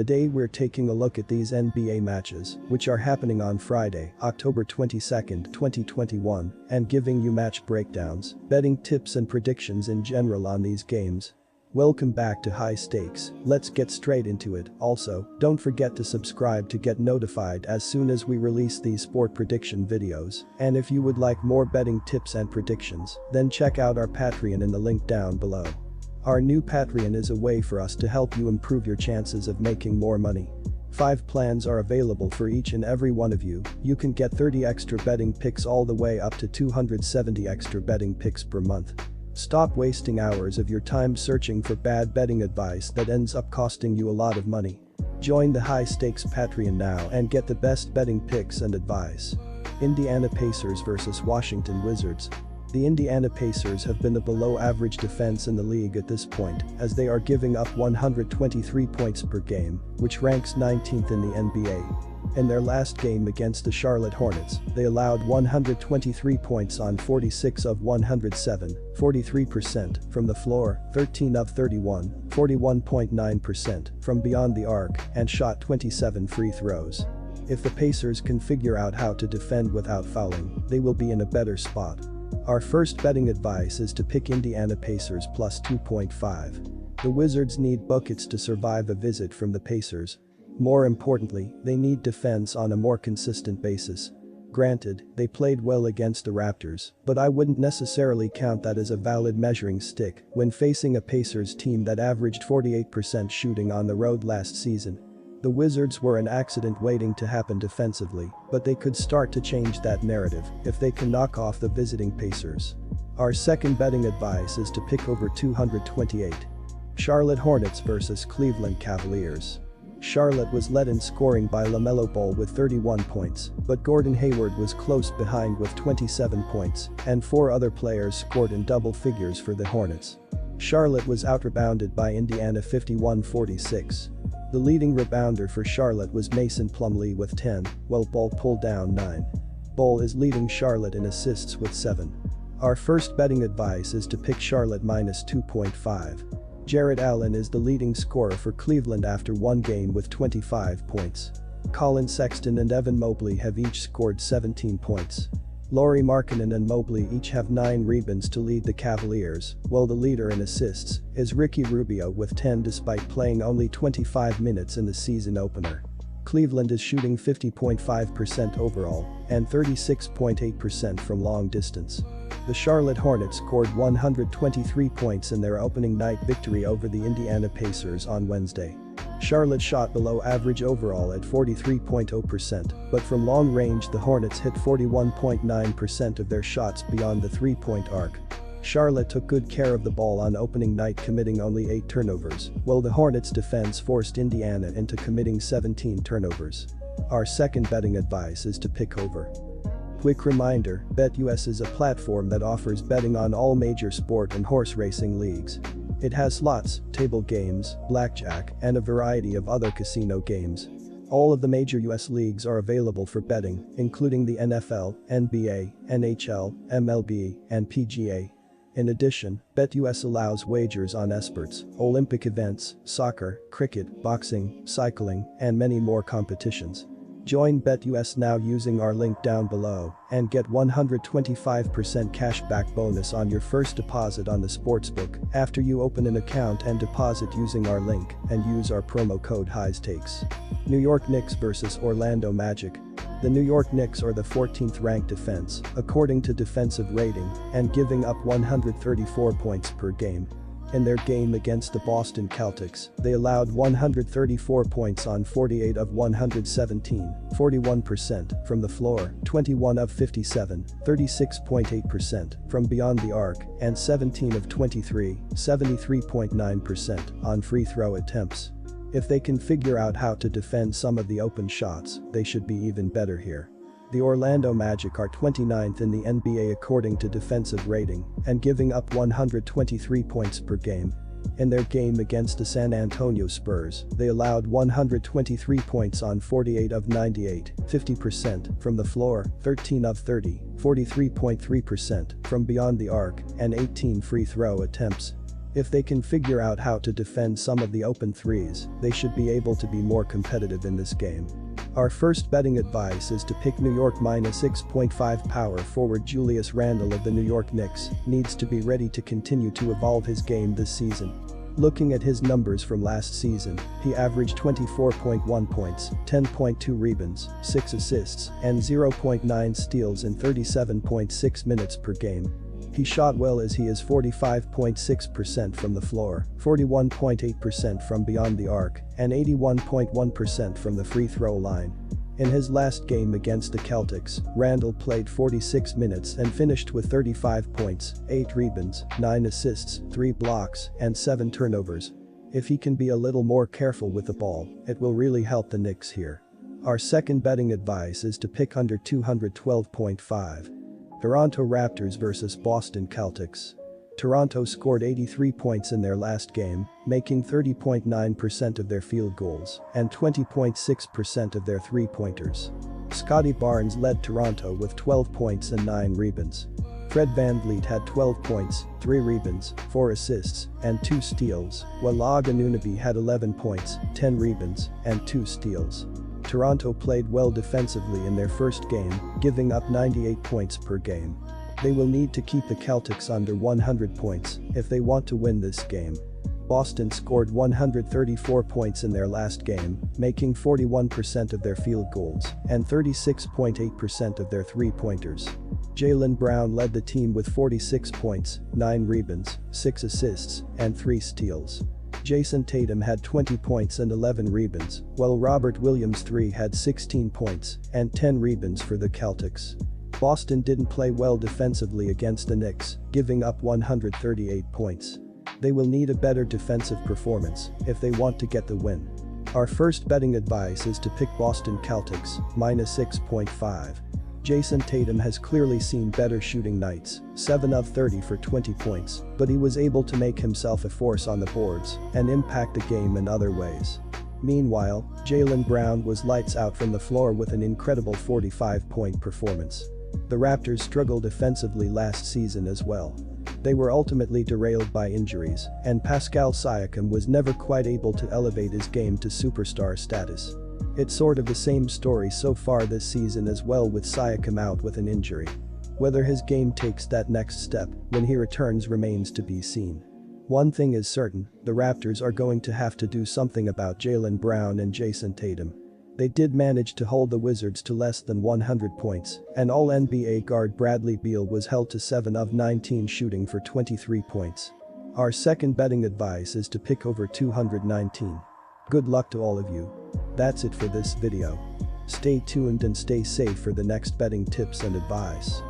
Today we're taking a look at these NBA matches, which are happening on Friday, October 22nd, 2021, and giving you match breakdowns, betting tips and predictions in general on these games. Welcome back to High Stakes, let's get straight into it. Also, don't forget to subscribe to get notified as soon as we release these sport prediction videos, and if you would like more betting tips and predictions, then check out our Patreon in the link down below. Our new Patreon is a way for us to help you improve your chances of making more money. 5 plans are available for each and every one of you. You can get 30 extra betting picks all the way up to 270 extra betting picks per month. Stop wasting hours of your time searching for bad betting advice that ends up costing you a lot of money. Join the High Stakes Patreon now and get the best betting picks and advice. Indiana Pacers vs Washington Wizards. The Indiana Pacers have been the below-average defense in the league at this point, as they are giving up 123 points per game, which ranks 19th in the NBA. In their last game against the Charlotte Hornets, they allowed 123 points on 46 of 107, 43% from the floor, 13 of 31, 41.9% from beyond the arc, and shot 27 free throws. If the Pacers can figure out how to defend without fouling, they will be in a better spot. Our first betting advice is to pick Indiana Pacers plus 2.5. The Wizards need buckets to survive a visit from the Pacers. More importantly, they need defense on a more consistent basis. Granted, they played well against the Raptors, but I wouldn't necessarily count that as a valid measuring stick when facing a Pacers team that averaged 48% shooting on the road last season. The Wizards were an accident waiting to happen defensively, but they could start to change that narrative if they can knock off the visiting Pacers. Our second betting advice is to pick over 228. Charlotte Hornets vs Cleveland Cavaliers. Charlotte was led in scoring by LaMelo Ball with 31 points, but Gordon Hayward was close behind with 27 points, and 4 other players scored in double figures for the Hornets. Charlotte was out-rebounded by Indiana 51-46. The leading rebounder for Charlotte was Mason Plumlee with 10, while Ball pulled down 9. Ball is leading Charlotte in assists with 7. Our first betting advice is to pick Charlotte minus 2.5. Jarrett Allen is the leading scorer for Cleveland after one game with 25 points. Colin Sexton and Evan Mobley have each scored 17 points. Lauri Markkanen and Mobley each have 9 rebounds to lead the Cavaliers, while the leader in assists is Ricky Rubio with 10 despite playing only 25 minutes in the season opener. Cleveland is shooting 50.5% overall and 36.8% from long distance. The Charlotte Hornets scored 123 points in their opening night victory over the Indiana Pacers on Wednesday. Charlotte shot below average overall at 43.0%, but from long range the Hornets hit 41.9% of their shots beyond the three-point arc. Charlotte took good care of the ball on opening night, committing only 8 turnovers, while the Hornets' defense forced Indiana into committing 17 turnovers. Our second betting advice is to pick over. Quick reminder, BetUS is a platform that offers betting on all major sport and horse racing leagues. It has slots, table games, blackjack, and a variety of other casino games. All of the major US leagues are available for betting, including the NFL, NBA, NHL, MLB, and PGA. In addition, BetUS allows wagers on esports, Olympic events, soccer, cricket, boxing, cycling, and many more competitions. Join BetUS now using our link down below and get 125% cashback bonus on your first deposit on the sportsbook after you open an account and deposit using our link and use our promo code HIGHSTAKES. New York Knicks vs Orlando Magic. The New York Knicks are the 14th ranked defense, according to defensive rating, and giving up 134 points per game. In their game against the Boston Celtics, they allowed 134 points on 48 of 117, 41% from the floor, 21 of 57, 36.8% from beyond the arc, and 17 of 23, 73.9% on free throw attempts. If they can figure out how to defend some of the open shots, they should be even better here. The Orlando Magic are 29th in the NBA according to defensive rating and giving up 123 points per game. In their game against the San Antonio Spurs, they allowed 123 points on 48 of 98, 50% from the floor, 13 of 30, 43.3% from beyond the arc, and 18 free throw attempts. If they can figure out how to defend some of the open threes, they should be able to be more competitive in this game. Our first betting advice is to pick New York -6.5 power forward Julius Randle of the New York Knicks needs to be ready to continue to evolve his game this season. Looking at his numbers from last season, he averaged 24.1 points, 10.2 rebounds, 6 assists, and 0.9 steals in 37.6 minutes per game. He shot well as he is 45.6% from the floor, 41.8% from beyond the arc, and 81.1% from the free throw line. In his last game against the Celtics, Randle played 46 minutes and finished with 35 points, 8 rebounds, 9 assists, 3 blocks, and 7 turnovers. If he can be a little more careful with the ball, it will really help the Knicks here. Our second betting advice is to pick under 212.5. Toronto Raptors vs Boston Celtics. Toronto scored 83 points in their last game, making 30.9% of their field goals and 20.6% of their three-pointers. Scotty Barnes led Toronto with 12 points and 9 rebounds. Fred VanVleet had 12 points, 3 rebounds, 4 assists, and 2 steals, while Og Anunoby had 11 points, 10 rebounds, and 2 steals. Toronto played well defensively in their first game, giving up 98 points per game. They will need to keep the Celtics under 100 points if they want to win this game. Boston scored 134 points in their last game, making 41% of their field goals and 36.8% of their three-pointers. Jaylen Brown led the team with 46 points, 9 rebounds, 6 assists, and 3 steals. Jason Tatum had 20 points and 11 rebounds, while Robert Williams III had 16 points and 10 rebounds for the Celtics. Boston didn't play well defensively against the Knicks, giving up 138 points. They will need a better defensive performance if they want to get the win. Our first betting advice is to pick Boston Celtics, -6.5. Jason Tatum has clearly seen better shooting nights, 7 of 30 for 20 points, but he was able to make himself a force on the boards and impact the game in other ways. Meanwhile, Jaylen Brown was lights out from the floor with an incredible 45-point performance. The Raptors struggled defensively last season as well. They were ultimately derailed by injuries, and Pascal Siakam was never quite able to elevate his game to superstar status. It's sort of the same story so far this season as well, with Siakam out with an injury. Whether his game takes that next step when he returns remains to be seen. One thing is certain, the Raptors are going to have to do something about Jaylen Brown and Jason Tatum. They did manage to hold the Wizards to less than 100 points, and All-NBA guard Bradley Beal was held to 7 of 19 shooting for 23 points. Our second betting advice is to pick over 219. Good luck to all of you. That's it for this video. Stay tuned and stay safe for the next betting tips and advice.